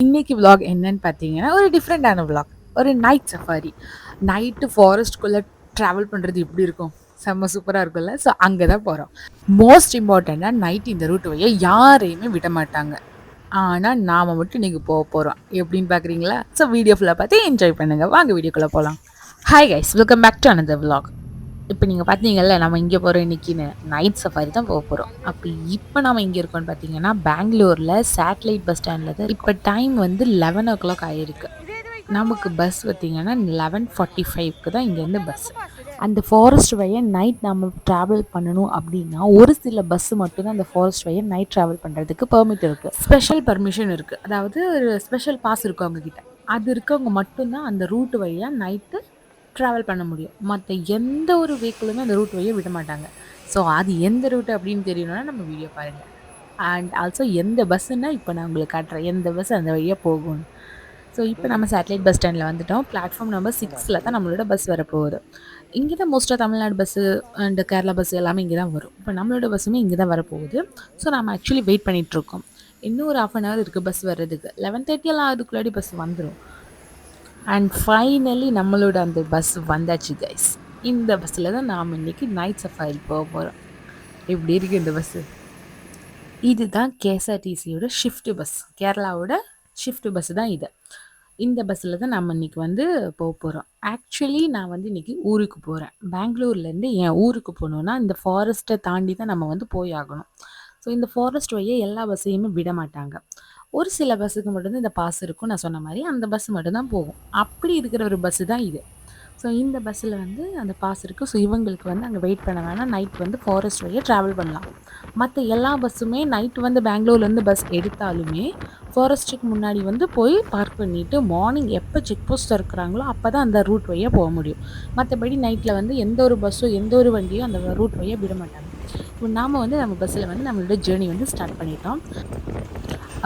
இன்னைக்கு vlog என்னன்னு பார்த்தீங்கன்னா, ஒரு டிஃப்ரெண்டான vlog. ஒரு நைட் சஃபாரி. நைட்டு ஃபாரஸ்ட்குள்ள ட்ராவல் பண்றது எப்படி இருக்கும்? செம்ம சூப்பரா இருக்கும்ல. ஸோ அங்க தான் போறோம். மோஸ்ட் இம்பார்ட்டன்ட்டா நைட் இந்த ரூட் வழியா யாரையுமே விட மாட்டாங்க. ஆனா நாம மட்டும் இன்னைக்கு போறோம். எப்படின்னு பார்க்குறீங்களா? ஸோ வீடியோ ஃபுல்லா பார்த்து என்ஜாய் பண்ணுங்க. வாங்க வீடியோக்குள்ள போலாம். Hi guys, welcome back to another vlog. இப்போ நீங்கள் பார்த்தீங்கல்ல, நம்ம இங்கே போகிறோம் இன்னைக்குன்னு நைட் சஃபாரி தான் போகிறோம். அப்போ இப்போ நம்ம இங்கே இருக்கோம்னு பார்த்தீங்கன்னா, பெங்களூரில் சேட்டலைட் பஸ் ஸ்டாண்டில் தான். இப்போ டைம் வந்து 11 ஆகிருக்கு. நமக்கு பஸ் பார்த்தீங்கன்னா 11:45க்கு தான் இங்கேருந்து பஸ். அந்த ஃபாரஸ்ட் வழியாக நைட் நம்ம ட்ராவல் பண்ணணும் அப்படின்னா ஒரு சில பஸ்ஸு மட்டும்தான் அந்த ஃபாரஸ்ட் வழியாக நைட் ட்ராவல் பண்ணுறதுக்கு பெர்மிட் இருக்குது. ஸ்பெஷல் பர்மிஷன் இருக்குது, அதாவது ஒரு ஸ்பெஷல் பாஸ் இருக்கும் அவங்கக்கிட்ட. அது இருக்கவங்க மட்டும்தான் அந்த ரூட் வழியாக நைட்டு ட்ராவல் பண்ண முடியும். மற்ற எந்த ஒரு வெஹிக்கிளுமே அந்த ரூட் வழியாக விட மாட்டாங்க. ஸோ அது எந்த ரூட் அப்படின்னு தெரியணும்னா நம்ம வீடியோ பாருங்கள். அண்ட் ஆல்சோ எந்த பஸ்ஸுன்னா இப்போ நான் உங்களுக்கு காட்டுறேன் எந்த பஸ் அந்த வழியாக போகும்னு. ஸோ இப்போ நம்ம சேட்டலைட் பஸ் ஸ்டாண்டில் வந்துட்டோம். பிளாட்ஃபார்ம் நம்பர் 6ல் தான் நம்மளோட பஸ் வரப்போகுது. இங்கே தான் மோஸ்ட்டாக Tamil Nadu bus and Kerala bus எல்லாமே இங்கே தான் வரும். இப்போ நம்மளோட பஸ்ஸுமே இங்கே தான் வரப்போகுது. ஸோ நம்ம ஆக்சுவலி வெயிட் பண்ணிகிட்ருக்கோம். இன்னும் ஒரு 1/2 hour இருக்குது பஸ் வர்றதுக்கு. 11:30 எல்லாம் அதுக்குள்ளாடி பஸ் வந்துடும். அண்ட் ஃபைனலி நம்மளோட அந்த பஸ் வந்தாச்சு கைஸ். இந்த பஸ்ஸில் தான் நாம் இன்றைக்கி நைட் சஃபாரி போக போகிறோம். எப்படி இருக்குது இந்த பஸ்ஸு? இதுதான் கேஎஸ்ஆர்டிசியோட ஷிஃப்ட் பஸ். கேரளாவோட ஷிஃப்ட் பஸ் தான் இது. இந்த பஸ்ஸில் தான் நம்ம இன்றைக்கி வந்து போக போகிறோம். ஆக்சுவலி நான் வந்து இன்றைக்கி ஊருக்கு போகிறேன். பெங்களூர்லேருந்து என் ஊருக்கு போகணுன்னா இந்த ஃபாரஸ்ட்டை தாண்டி தான் நம்ம வந்து போய் ஆகணும். ஸோ இந்த ஃபாரஸ்ட் வழியாக எல்லா பஸ்ஸையுமே விட மாட்டாங்க. ஒரு சில பஸ்ஸுக்கு மட்டும்தான் இந்த பாஸ் இருக்கும். நான் சொன்ன மாதிரி அந்த பஸ் மட்டும்தான் போகும். அப்படி இருக்கிற ஒரு பஸ்ஸு தான் இது. ஸோ இந்த பஸ்ஸில் வந்து அந்த பாஸ் இருக்குது. ஸோ இவங்களுக்கு வந்து அங்கே வெயிட் பண்ண வேணாம். நைட் வந்து ஃபாரஸ்ட் வழியாக ட்ராவல் பண்ணலாம். மற்ற எல்லா பஸ்ஸுமே நைட் வந்து பெங்களூர்லேருந்து பஸ் எடுத்தாலுமே ஃபாரஸ்ட்டுக்கு முன்னாடி வந்து போய் பார்க் பண்ணிவிட்டு மார்னிங் எப்போ செக் போஸ்ட் இருக்கிறாங்களோ அப்போ தான் அந்த ரூட் வழியாக போக முடியும். மற்றபடி நைட்டில் வந்து எந்த ஒரு பஸ்ஸோ எந்த ஒரு வண்டியும் அந்த ரூட் வழியாக விட மாட்டாங்க. இப்போ நாம் வந்து நம்ம பஸ்ஸில் வந்து நம்மளோட ஜேர்னி வந்து ஸ்டார்ட் பண்ணிட்டோம்.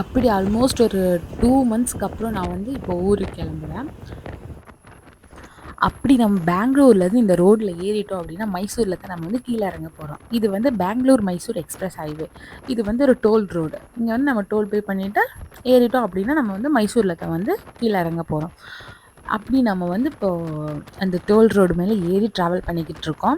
அப்படி ஆல்மோஸ்ட் ஒரு 2 monthsக்கு அப்புறம் நான் வந்து இப்போ ஊருக்கு கிளம்புறேன். அப்படி நம்ம பெங்களூர்லேருந்து இந்த ரோட்டில் ஏறிட்டோம் அப்படின்னா மைசூரில் தான் நம்ம வந்து கீழே இறங்க போகிறோம். இது வந்து பெங்களூர் மைசூர் எக்ஸ்பிரஸ் ஹைவே. இது வந்து ஒரு டோல் ரோடு. இங்கே வந்து நம்ம டோல் பே பண்ணிவிட்டு ஏறிட்டோம் அப்படின்னா நம்ம வந்து மைசூரில் தான் வந்து கீழே இறங்க போகிறோம். அப்படி நம்ம வந்து இப்போது அந்த டோல் ரோடு மேலே ஏறி ட்ராவல் பண்ணிக்கிட்டு இருக்கோம்.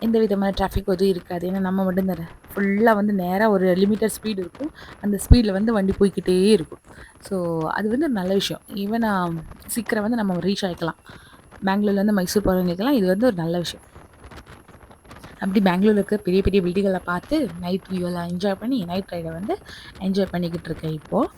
எந்த விதமான டிராஃபிக் எதுவும் இருக்காது. ஏன்னா நம்ம மட்டும் தர ஃபுல்லாக வந்து நேராக ஒரு லிமிட்டட் ஸ்பீடு இருக்கும். அந்த ஸ்பீடில் வந்து வண்டி போய்கிட்டே இருக்கும். ஸோ அது வந்து ஒரு நல்ல விஷயம். ஈவன் சீக்கிரம் வந்து நம்ம ரீச் ஆகிக்கலாம். பெங்களூர்லேருந்து மைசூர் போகிறவங்களுக்கெல்லாம் இது வந்து ஒரு நல்ல விஷயம். அப்படி பெங்களூரில் இருக்க பெரிய பெரிய பில்டிங்களை பார்த்து நைட் வியூவெல்லாம் என்ஜாய் பண்ணி நைட் ரைடை வந்து என்ஜாய் பண்ணிக்கிட்டு இருக்கேன் இப்போது.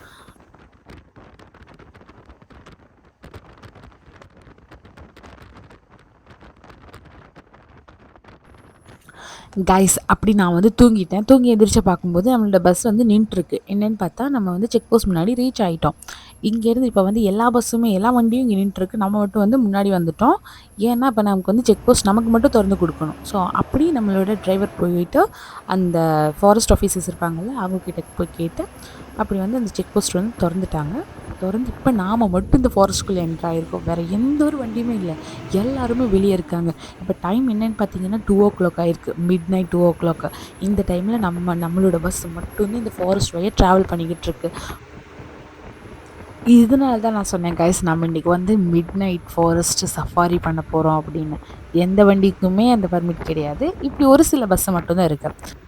கைஸ் அப்படி நான் வந்து தூங்கிட்டேன். தூங்கி எந்திரிச்சு பார்க்கும்போது நம்மளோட பஸ் வந்து நின்றுருக்கு. என்னென்னு பார்த்தா நம்ம வந்து செக் போஸ்ட் முன்னாடி ரீச் ஆகிட்டோம். இங்கேருந்து இப்போ வந்து எல்லா பஸ்ஸுமே எல்லா வண்டியும் இங்கே நின்றுருக்கு. நம்ம மட்டும் வந்து முன்னாடி வந்துட்டோம். ஏன்னா இப்போ நமக்கு வந்து செக் போஸ்ட் நமக்கு மட்டும் திறந்து கொடுக்கணும். ஸோ அப்படி நம்மளோட டிரைவர் போயிட்டு அந்த ஃபாரஸ்ட் ஆஃபீஸர்ஸ் இருப்பாங்கள்ல அவங்கக்கிட்ட போய் கேட்டு அப்படி வந்து அந்த செக் போஸ்ட் வந்து திறந்துட்டாங்க. திறந்து இப்போ நாம் மட்டும் இந்த ஃபாரஸ்ட்குள்ளே என்ட்ரு ஆகிருக்கோம். வேறு எந்த ஒரு வண்டியுமே இல்லை. எல்லாருமே வெளியே இருக்காங்க. இப்போ டைம் என்னென்னு பார்த்தீங்கன்னா 2 ஆகிருக்கு. மிட்-நைட் 2 இந்த டைமில் நம்மளோட பஸ் மட்டுமே இந்த ஃபாரஸ்ட் வழியாக ட்ராவல் பண்ணிக்கிட்டு இருக்கு. இதனால தான் நான் சொன்னேன் கைஸ், நம்ம இன்றைக்கி வந்து மிட்-நைட் ஃபாரஸ்ட் சஃபாரி பண்ண போகிறோம் அப்படின்னு. எந்த வண்டிக்குமே அந்த பர்மிட் கிடையாது. இப்படி ஒரு சில பஸ்ஸு மட்டும்தான் இருக்குது.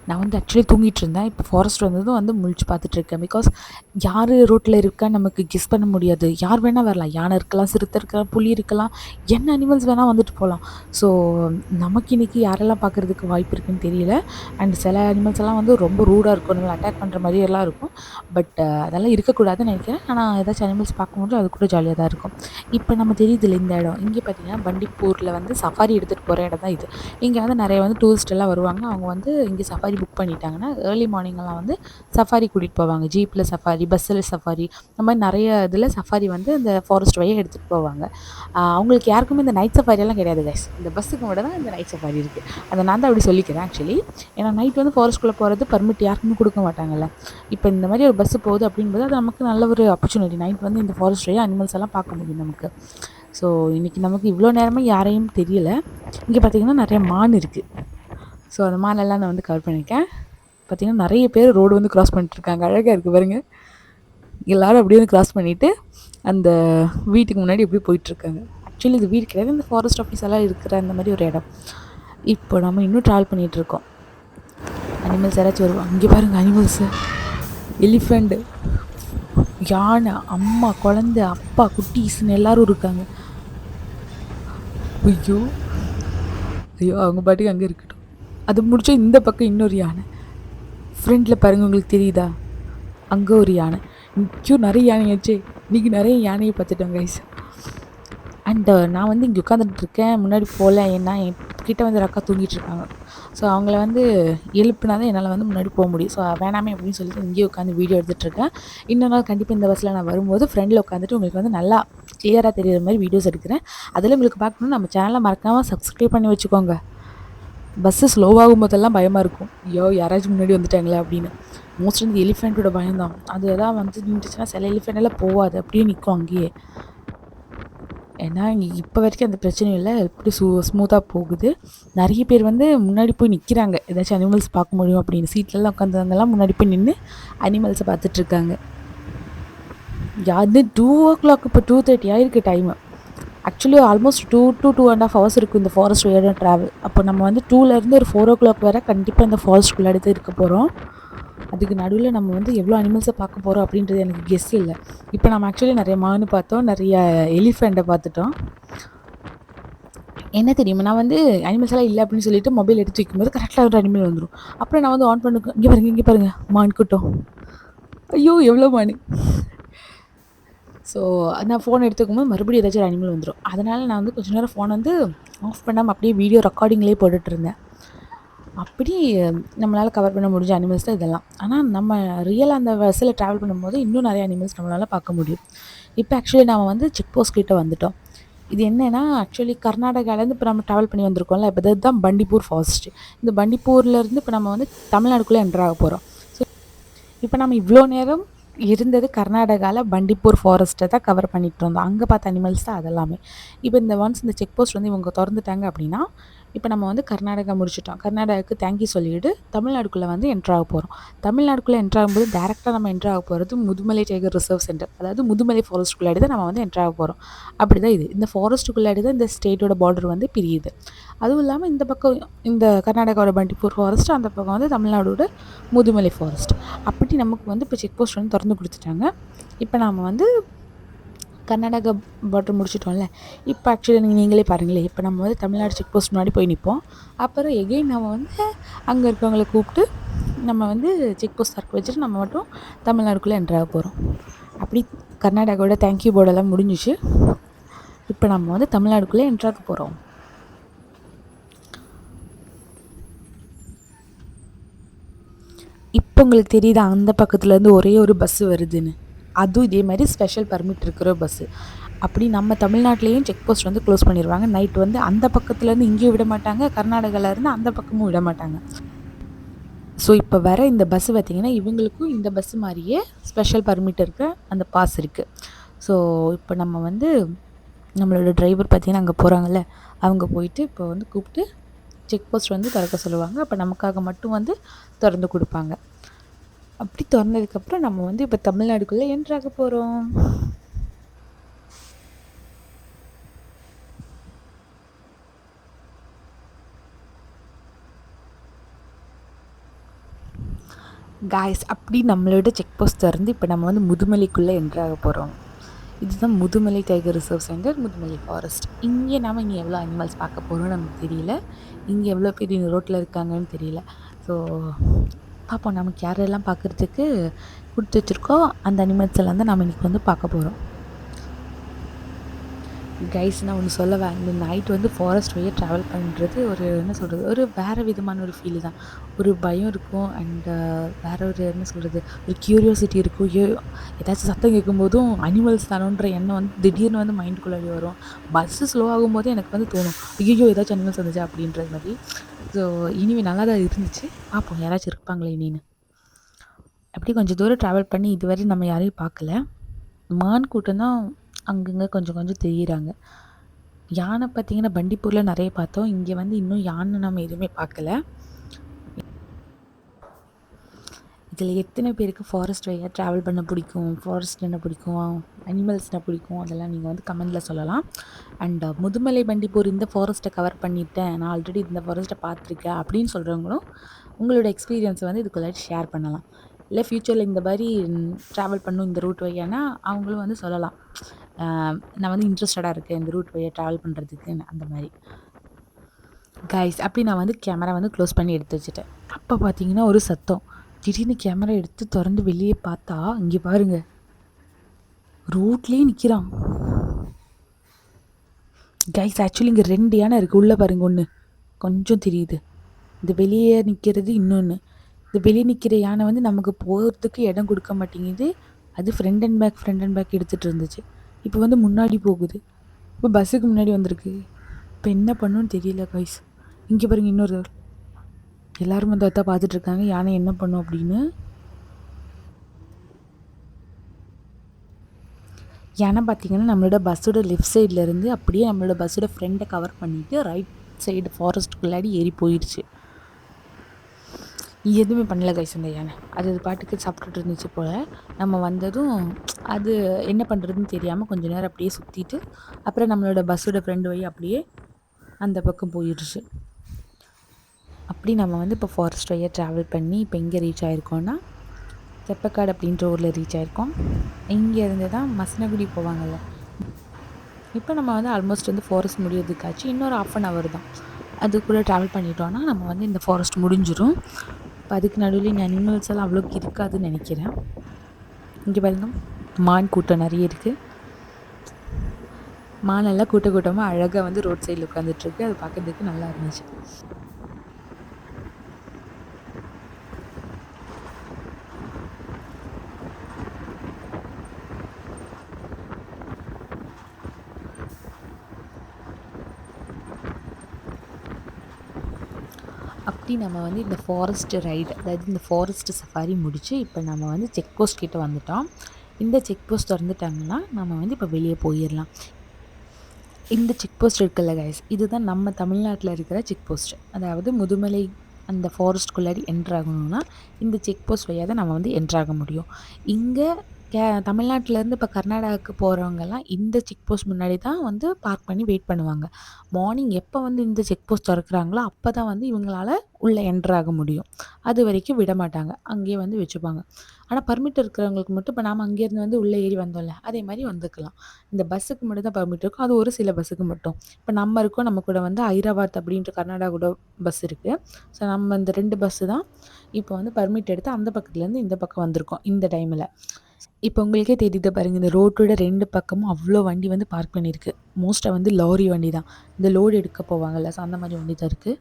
நான் வந்து ஆக்சுவலி தூங்கிட்டு இருந்தேன். இப்போ ஃபாரஸ்ட் வந்ததும் வந்து முழிச்சு பார்த்துட்ருக்கேன். பிகாஸ் யார் ரோட்டில் இருக்கா நமக்கு கெஸ் பண்ண முடியாது. யார் வேணால் வரலாம். யானை இருக்கலாம், சிறுத்தை இருக்கலாம், புலி இருக்கலாம், என்ன அனிமல்ஸ் வேணால் வந்துட்டு போகலாம். ஸோ நமக்கு இன்றைக்கி யாரெல்லாம் பார்க்குறதுக்கு வாய்ப்பு இருக்குதுன்னு தெரியல. அண்ட் சில அனிமல்ஸ் எல்லாம் வந்து ரொம்ப ரூடாக இருக்கும், நம்மளை அட்டாக் பண்ணுற மாதிரியெல்லாம் இருக்கும். பட் அதெல்லாம் இருக்கக்கூடாதுன்னு நினைக்கிறேன். ஆனால் ஏதாச்சும் அனிமல்ஸ் பார்க்கும்போது அது கூட ஜாலியாக தான் இருக்கும். இப்போ நம்ம தெரியுதில்ல இந்த இடம். இங்கே பார்த்திங்கன்னா பண்டிப்பூரில் வந்து சஃபாரி எடுத்துகிட்டு போகிற இடம் தான் இது. இங்கே வந்து நிறைய வந்து டூரிஸ்ட் எல்லாம் வருவாங்க. அவங்க வந்து இங்கே சஃபாரி புக் பண்ணிட்டாங்கன்னா ஏர்லி மார்னிங்கெல்லாம் வந்து சஃபாரி கூட்டிகிட்டு போவாங்க. ஜீப்பில் சஃபாரி, பஸ்ஸில் சஃபாரி, இந்த மாதிரி நிறைய இதில் சஃபாரி வந்து இந்த ஃபாரஸ்ட் வழியாக எடுத்துகிட்டு போவாங்க. அவங்களுக்கு யாருக்குமே இந்த நைட் சஃபாரியெல்லாம் கிடையாது கைஸ். இந்த பஸ்ஸுக்கு மட்டும் தான் இந்த நைட் சஃபாரி இருக்குது. அதை நான் தான் அப்படி சொல்லிக்கிறேன் ஆக்சுவலி. ஏன்னா நைட் வந்து ஃபாரஸ்ட்குள்ளே போகிறது பர்மிட் யாருக்குமே கொடுக்க மாட்டாங்கல்ல. இப்போ இந்த மாதிரி ஒரு பஸ்ஸு போகுது அப்படின்போது அது நமக்கு நல்ல ஒரு ஆப்பர்ச்சுனிட்டி. நைட் வந்து இந்த ஃபாரஸ்ட் வழியாக அனிமல்ஸ் எல்லாம் பார்க்க முடியும் நமக்கு. ஸோ இன்றைக்கி நமக்கு இவ்வளோ நேரமாக யாரையும் தெரியல. இங்கே பார்த்திங்கன்னா நிறைய மான் இருக்குது. ஸோ அந்த மானெல்லாம் நான் வந்து கவர் பண்ணியிருக்கேன். பார்த்திங்கன்னா நிறைய பேர் ரோடு வந்து க்ராஸ் பண்ணிட்டுருக்காங்க. அழகாக இருக்குது பாருங்க. எல்லோரும் அப்படியே வந்து கிராஸ் பண்ணிவிட்டு அந்த வீட்டுக்கு முன்னாடி எப்படி போயிட்டுருக்காங்க. ஆக்சுவலி இது வீடு கிடையாது, இந்த ஃபாரஸ்ட் ஆஃபீஸ் எல்லாம் இருக்கிற அந்த மாதிரி ஒரு இடம். இப்போ நம்ம இன்னும் ட்ராவல் பண்ணிகிட்ருக்கோம். அனிமல்ஸ் யாராச்சும் வருவாங்க. இங்கே பாருங்கள் அனிமல்ஸு, எலிஃபெண்ட்டு, யானை, அம்மா, குழந்தை, அப்பா, குட்டீஸ்ன்னு எல்லோரும் இருக்காங்க. ஐயோ ஐயோ அவங்க பாட்டுக்கு அங்கே இருக்கட்டும். அது முடிச்சா இந்த பக்கம் இன்னொரு யானை. ஃப்ரெண்டில் பாருங்கள், உங்களுக்கு தெரியுதா? அங்கே ஒரு யானை. இங்கேயும் நிறைய யானையாச்சு. இன்றைக்கி நிறைய யானையை பார்த்துட்டோம் கைஸ். அண்டு நான் வந்து இங்கே உட்காந்துட்ருக்கேன், முன்னாடி போகல. ஏன்னா என் கிட்டே வந்து அக்கா தூங்கிட்டு இருக்காங்க. ஸோ அவங்கள வந்து எழுப்புனா தான் என்னால் வந்து முன்னாடி போக முடியும். ஸோ வேணாமே அப்படின்னு சொல்லிட்டு இங்கேயே உட்காந்து வீடியோ எடுத்துகிட்ருக்கேன். இன்னொரு நாள் கண்டிப்பாக இந்த பஸ்ஸில் நான் வரும்போது ஃப்ரெண்டில் உட்காந்துட்டு உங்களுக்கு வந்து நல்லா கிளியராக தெரிகிற மாதிரி வீடியோஸ் எடுக்கிறேன். அதில் உங்களுக்கு பார்க்கணுன்னு நம்ம சேனலை மறக்காமல் சப்ஸ்கிரைப் பண்ணி வச்சுக்கோங்க. பஸ்ஸு ஸ்லோவாகும் போதெல்லாம் பயமாக இருக்கும், ஐயோ யாராச்சும் முன்னாடி வந்துட்டாங்களே அப்படின்னு. மோஸ்ட்லி இந்த எலிஃபெண்ட்டோட பயம்தான். அதெல்லாம் வந்து நின்றுச்சுன்னா சில எலிஃபெண்ட் எல்லாம் போகாது, அப்படியே நிற்கும் அங்கேயே. ஏன்னா இங்கே இப்போ வரைக்கும் அந்த பிரச்சனையும் இல்லை, எப்படி ஸ்மூத்தாக போகுது. நிறைய பேர் வந்து முன்னாடி போய் நிற்கிறாங்க, ஏதாச்சும் அனிமல்ஸ் பார்க்க முடியும் அப்படின்னு. சீட்லலாம் உட்காந்தவங்கலாம் முன்னாடி போய் நின்று அனிமல்ஸை பார்த்துட்ருக்காங்க. அது 2:00 இப்போ 2:30 ஆகிருக்கு time. Actually almost 2 to 2.5 hours இருக்கும் இந்த ஃபாரஸ்ட் வழியாக ட்ராவல். அப்போ நம்ம வந்து 2லேருந்து ஒரு 4:00 வரை கண்டிப்பாக இந்த ஃபாரஸ்ட்குள்ளே தான் இருக்க போகிறோம். அதுக்கு நடுவில் நம்ம வந்து எவ்வளோ அனிமல்ஸை பார்க்க போகிறோம் அப்படின்றது எனக்கு கெஸ் இல்லை. இப்போ நம்ம ஆக்சுவலி நிறைய மானு பார்த்தோம், நிறைய எலிஃபெண்ட்டை பார்த்துட்டோம். என்ன தெரியுமா, நான் வந்து அனிமல்ஸ் எல்லாம் இல்லை அப்படின்னு சொல்லிட்டு மொபைல் எடுத்து வைக்கும்போது கரெக்டாக ஒரு அனிமல் வந்துடும். அப்புறம் நான் வந்து ஆன் பண்ண, இங்கே பாருங்கள் மான் கூட்டம். ஐயோ எவ்வளோ மானு. ஸோ நான் ஃபோன் எடுத்துக்கும்போது மறுபடியும் ஏதாச்சும் ஒரு அனிமல் வந்துடும். அதனால் நான் வந்து கொஞ்சம் நேரம் ஃபோன் வந்து ஆஃப் பண்ணாமல் அப்படியே வீடியோ ரெக்கார்டிங்லேயே போட்டுட்ருந்தேன். அப்படி நம்மளால் கவர் பண்ண முடிஞ்ச அனிமல்ஸ் தான் இதெல்லாம். ஆனால் நம்ம ரியலாக அந்த பஸ்ஸில் ட்ராவல் பண்ணும்போது இன்னும் நிறைய அனிமல்ஸ் நம்மளால் பார்க்க முடியும். இப்போ ஆக்சுவலி நம்ம வந்து செக் போஸ்ட் கிட்டே வந்துவிட்டோம். இது என்னென்னா, ஆக்சுவலி கர்நாடகாலேருந்து இப்போ நம்ம ட்ராவல் பண்ணி வந்திருக்கோம்ல, இப்போ இதுதான் பண்டிப்பூர் ஃபாரஸ்ட்டு. இந்த பண்டிப்பூர்லேருந்து இப்போ நம்ம வந்து தமிழ்நாடுக்குள்ளே என்ட்ரு ஆக போகிறோம். ஸோ இப்போ நம்ம இவ்வளோ நேரம் இருந்தது கர்நாடகாவில் பண்டிப்பூர் ஃபாரஸ்ட்டை தான் கவர் பண்ணிகிட்டு இருந்தோம். அங்கே பார்த்த அனிமல்ஸ் தான் அதெல்லாமே. இப்போ இந்த ஒன்ஸ் இந்த செக் போஸ்ட் வந்து இவங்க திறந்துட்டாங்க அப்படின்னா, இப்போ நம்ம வந்து கர்நாடகா முடிச்சிட்டோம். கர்நாடகாவுக்கு தேங்க்யூ சொல்லிவிட்டு தமிழ்நாடுக்குள்ளே வந்து என்ட்ரு ஆக போகிறோம். தமிழ்நாடுக்குள்ளே என்ட்ரு ஆகும்போது டேரெக்டாக நம்ம என்ட்ரு ஆக போகிறது முதுமலை டைகர் ரிசர்வ் சென்டர், அதாவது முதுமலை ஃபாரஸ்ட்டுக்குள்ளாடி தான் நம்ம வந்து என்ட்ரு ஆக போகிறோம். அப்படி தான் இது. இந்த ஃபாரஸ்ட்டுக்குள்ளாடி தான் இந்த ஸ்டேட்டோட பார்டர் வந்து பிரியுது. அதுவும் இல்லாமல் இந்த பக்கம் இந்த கர்நாடகாவோட பண்டிப்பூர் ஃபாரஸ்ட், அந்த பக்கம் வந்து தமிழ்நாடோட முதுமலை ஃபாரஸ்ட். அப்படி நமக்கு வந்து இப்போ செக் போஸ்ட் வந்து திறந்து கொடுத்துட்டாங்க. இப்போ நாம் வந்து கர்நாடகா பார்டர் முடிச்சிட்டோம்ல. இப்போ ஆக்சுவலி நீங்களே பாருங்களேன், இப்போ நம்ம வந்து தமிழ்நாடு செக் போஸ்ட் முன்னாடி போய் நிற்போம். அப்புறம் எகெயின் நம்ம வந்து அங்கே இருக்கவங்கள கூப்பிட்டு நம்ம வந்து செக் போஸ்ட் திறக்க வச்சுட்டு நம்ம மட்டும் தமிழ்நாடுக்குள்ளே என்ட்ரு ஆக போகிறோம். அப்படி கர்நாடகாவோட தேங்க்யூ போர்டெல்லாம் முடிஞ்சிச்சு. இப்போ நம்ம வந்து தமிழ்நாடுக்குள்ளே என்ட்ரு ஆக போகிறோம். இப்போ உங்களுக்கு தெரியுதா அந்த பக்கத்துலேருந்து ஒரே ஒரு பஸ்ஸு வருதுன்னு? அதுவும் இதே மாதிரி ஸ்பெஷல் பர்மிட் இருக்கிற பஸ்ஸு. அப்படி நம்ம தமிழ்நாட்டிலையும் செக் போஸ்ட் வந்து க்ளோஸ் பண்ணிடுவாங்க. நைட் வந்து அந்த பக்கத்துலேருந்து இங்கேயும் விட மாட்டாங்க, கர்நாடகாவிலேருந்து அந்த பக்கமும் விட மாட்டாங்க. ஸோ இப்போ வர இந்த பஸ்ஸு பார்த்திங்கன்னா இவங்களுக்கும் இந்த பஸ்ஸு மாதிரியே ஸ்பெஷல் பர்மிட் இருக்க அந்த பாஸ் இருக்குது. ஸோ இப்போ நம்ம வந்து நம்மளோட டிரைவர் பார்த்திங்கன்னா அங்கே போகிறாங்கல்ல, அவங்க போயிட்டு இப்போ வந்து கூப்பிட்டு செக் போஸ்ட் வந்து திறக்க சொல்லுவாங்க. அப்போ நமக்காக மட்டும் வந்து திறந்து கொடுப்பாங்க. அப்படி திறந்ததுக்கப்புறம் நம்ம வந்து இப்போ தமிழ்நாடுக்குள்ளே என்ட்ரு ஆக போகிறோம். காய்ஸ், அப்படி நம்மளோட செக் போஸ்ட் திறந்து இப்போ நம்ம வந்து முதுமலைக்குள்ளே என்ட்ரு ஆக போகிறோம். இதுதான் Mudumalai tiger reserve centre, Mudumalai forest. இங்கே நம்ம இங்கே எவ்வளோ அனிமல்ஸ் பார்க்க போகிறோம்னு நமக்கு தெரியல. இங்கே எவ்வளோ பேர் இந்த ரோட்டில் இருக்காங்கன்னு தெரியல. ஸோ பார்ப்போம், நமக்கு யாரெல்லாம் பார்க்குறதுக்கு கொடுத்து வச்சுருக்கோம் அந்த அனிமல்ஸ் எல்லாம் தான் நம்ம இன்றைக்கி வந்து பார்க்க போகிறோம். கைஸ், நான் ஒன்று சொல்லவேன், இந்த நைட் வந்து ஃபாரஸ்ட் வழியாக ட்ராவல் பண்ணுறது ஒரு என்ன சொல்கிறது, ஒரு வேறு விதமான ஒரு ஃபீல் தான். ஒரு பயம் இருக்கும் அண்டு வேறு ஒரு என்ன சொல்கிறது, ஒரு க்யூரியாசிட்டி இருக்கும். ஏதாச்சும் சத்தம் கேட்கும்போதும் அனிமல்ஸ் தானோன்ற எண்ணம் வந்து திடீர்னு வந்து மைண்டுக்குள்ளே வரும். பஸ்ஸு ஸ்லோ ஆகும்போதே எனக்கு வந்து தோணும், ஐயோ ஏதாச்சும் அனிமல்ஸ் வந்துச்சா அப்படின்றது மாதிரி. ஸோ இனிமே நல்லா தான் இருந்துச்சு. பார்ப்போம் யாராச்சும் இருப்பாங்களே இனின்னு. அப்படி கொஞ்சம் தூரம் ட்ராவல் பண்ணி இதுவரை நம்ம யாரையும் பார்க்கல. மான் கூட்டம் தான் அங்கங்கே கொஞ்சம் கொஞ்சம் தெரியுறாங்க. யானை பார்த்திங்கன்னா பண்டிப்பூரில் நிறைய பார்த்தோம். இங்கே வந்து இன்னும் யானை நம்ம எதுவுமே பார்க்கல. இதில் எத்தனை பேருக்கு ஃபாரஸ்ட் வழியாக ட்ராவல் பண்ண பிடிக்கும், ஃபாரஸ்ட் என்ன பிடிக்கும், அனிமல்ஸ்னால் பிடிக்கும், அதெல்லாம் நீங்கள் வந்து கமெண்டில் சொல்லலாம். அண்ட் முதுமலை பண்டிப்பூர் இந்த ஃபாரஸ்ட்டை கவர் பண்ணிட்டேன், நான் ஆல்ரெடி இந்த ஃபாரஸ்ட்டை பார்த்துருக்கேன் அப்படின்னு சொல்கிறவங்களும் உங்களோட எக்ஸ்பீரியன்ஸை வந்து இதுக்குள்ளே ஷேர் பண்ணலாம். இல்லை ஃப்யூச்சரில் இந்த மாதிரி ட்ராவல் பண்ணும் இந்த ரூட் வழியானா அவங்களும் வந்து சொல்லலாம், நான் வந்து இன்ட்ரெஸ்டடாக இருக்கேன் இந்த ரூட் வழியாக ட்ராவல் பண்ணுறதுக்கு அந்த மாதிரி. கைஸ் அப்படி நான் வந்து கேமரா வந்து க்ளோஸ் பண்ணி எடுத்து வச்சுட்டேன். அப்போ பார்த்தீங்கன்னா ஒரு சத்தம். திடீர்னு கேமரா எடுத்து திறந்து வெளியே பார்த்தா இங்கே பாருங்க, ரோட்லேயே நிற்கிறான். கைஸ் ஆக்சுவலி இங்கே 2 யானை இருக்குது. உள்ளே பாருங்க, ஒன்று கொஞ்சம் தெரியுது, இந்த வெளியே நிற்கிறது இன்னொன்று. இந்த வெளியே நிற்கிற யானை வந்து நமக்கு போகிறதுக்கு இடம் கொடுக்க மாட்டேங்குது. அது ஃப்ரண்ட் அண்ட் பேக் எடுத்துகிட்டு இருந்துச்சு. இப்போ வந்து முன்னாடி போகுது. இப்போ பஸ்ஸுக்கு முன்னாடி வந்திருக்கு. இப்போ என்ன பண்ணுன்னு தெரியல கைஸ். இங்கே பாருங்க இன்னொரு, எல்லோரும் வந்து அதான் பார்த்துட்ருக்காங்க யானை என்ன பண்ணும் அப்படின்னு. ஏன்னா பார்த்தீங்கன்னா நம்மளோட பஸ்ஸோட லெஃப்ட் சைட்லேருந்து அப்படியே நம்மளோட பஸ்ஸோட ஃப்ரெண்டை கவர் பண்ணிவிட்டு ரைட் சைடு ஃபாரஸ்ட்டுக்குள்ளாடி ஏறி போயிடுச்சு. எதுவுமே பண்ணல கைஸ் அந்த யானை. அது பாட்டுக்கு சாப்பிட்டுட்டு இருந்துச்சு போல். நம்ம வந்ததும் அது என்ன பண்ணுறதுன்னு தெரியாமல் கொஞ்சம் நேரம் அப்படியே சுற்றிட்டு அப்புறம் நம்மளோட பஸ்ஸோட ஃப்ரெண்டு வழி அப்படியே அந்த பக்கம் போயிடுச்சு. அப்படி நம்ம வந்து இப்போ ஃபாரஸ்ட் வழியாக ட்ராவல் பண்ணி இப்போ எங்கே ரீச் ஆகிருக்கோன்னா தெப்பக்காடு அப்படின்ற ஊரில் ரீச் ஆகிருக்கோம். இங்கேருந்து தான் மசனகுடி போவாங்கள்ல. இப்போ நம்ம வந்து ஆல்மோஸ்ட் வந்து ஃபாரஸ்ட் முடியறதுக்காச்சு இன்னொரு 1/2 hour தான். அதுக்குள்ளே ட்ராவல் பண்ணிட்டோன்னா நம்ம வந்து இந்த ஃபாரஸ்ட் முடிஞ்சிடும். இப்போ அதுக்கு நடுவில் இந்த அனிமல்ஸ் எல்லாம் அவ்வளோக்கு இருக்காதுன்னு நினைக்கிறேன். இங்கே பாருங்க, மான் கூட்டம் நிறைய இருக்குது. மானெல்லாம் கூட்டமாக அழகாக வந்து ரோட் சைடில் உட்காந்துட்ருக்கு. அது பார்க்குறதுக்கு நல்லா இருந்துச்சு. அப்படி நம்ம வந்து இந்த ஃபாரஸ்ட் ரைடு, அதாவது இந்த ஃபாரஸ்ட் சஃபாரி முடித்து இப்போ நம்ம வந்து செக் போஸ்ட் கிட்டே வந்துட்டோம். இந்த செக் போஸ்ட் திறந்துட்டாங்கன்னா நம்ம வந்து இப்போ வெளியே போயிடலாம். இந்த செக் போஸ்ட் இருக்குல்ல கைஸ், இதுதான் நம்ம தமிழ்நாட்டில் இருக்கிற செக் போஸ்ட். அதாவது முதுமலை அந்த ஃபாரஸ்ட்குள்ளாடி என்ட்ராகணும்னா இந்த செக் போஸ்ட் வழியாக தான் நம்ம வந்து என்ட்ராக முடியும். இங்கே தமிழ்நாட்டிலேருந்து இப்போ கர்நாடகாவுக்கு போகிறவங்கெல்லாம் இந்த செக் போஸ்ட் முன்னாடி தான் வந்து பார்க் பண்ணி வெயிட் பண்ணுவாங்க. மார்னிங் எப்போ வந்து இந்த செக் போஸ்ட் திறக்கிறாங்களோ அப்போ தான் வந்து இவங்களால் உள்ளே என்ட்ராக முடியும். அது வரைக்கும் விட மாட்டாங்க, அங்கேயே வந்து வச்சுப்பாங்க. ஆனால் பர்மிட் இருக்கிறவங்களுக்கு மட்டும் இப்போ நாம் அங்கேருந்து வந்து உள்ளே ஏறி வந்தோம்ல அதே மாதிரி வந்துக்கலாம். இந்த பஸ்ஸுக்கு மட்டும் தான் பர்மிட் இருக்கும், அது ஒரு சில பஸ்ஸுக்கு மட்டும். இப்போ நம்ம இருக்கோம், நம்ம கூட வந்து ஐராபாத் அப்படின்ற கர்நாடகா கூட பஸ் இருக்குது. ஸோ நம்ம இந்த 2 பஸ்ஸு தான் இப்போ வந்து பர்மிட் எடுத்து அந்த பக்கத்துலேருந்து இந்த பக்கம் வந்திருக்கோம் இந்த டைமில். இப்போ உங்களுக்கே தெரியுது பாருங்கள், இந்த ரோட்டோட 2 பக்கமும் அவ்வளோ வண்டி வந்து பார்க் பண்ணியிருக்கு. மோஸ்ட்டாக வந்து லாரி வண்டி தான், இந்த லோடு எடுக்க போவாங்கள்ல, ஸோ அந்த மாதிரி வண்டி தான் இருக்குது.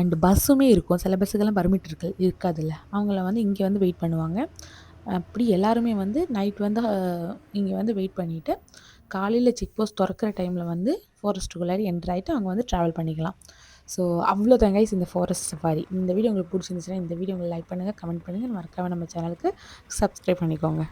அண்ட் பஸ்ஸுமே இருக்கும், சில பஸ்ஸுக்கெல்லாம் பர்மிட் இருக்காதுல்ல, அவங்கள வந்து இங்கே வந்து வெயிட் பண்ணுவாங்க. அப்படி எல்லாருமே வந்து நைட் வந்து இங்கே வந்து வெயிட் பண்ணிவிட்டு காலையில் செக் போஸ்ட் திறக்கிற டைமில் வந்து ஃபாரஸ்ட்டுக்குள்ளாடி என்ட்ரு ஆகிட்டு அவங்க வந்து ட்ராவல் பண்ணிக்கலாம். ஸோ அவ்வளோ தான் கைஸ் இந்த ஃபாரஸ்ட் சஃபாரி. இந்த வீடியோ உங்களுக்கு பிடிச்சிருந்துச்சுன்னா இந்த வீடியோ உங்களுக்கு லைக் பண்ணுங்கள், கமெண்ட் பண்ணுங்கள், மறக்காம நம்ம சேனலுக்கு சப்ஸ்கிரைப் பண்ணிக்கோங்க.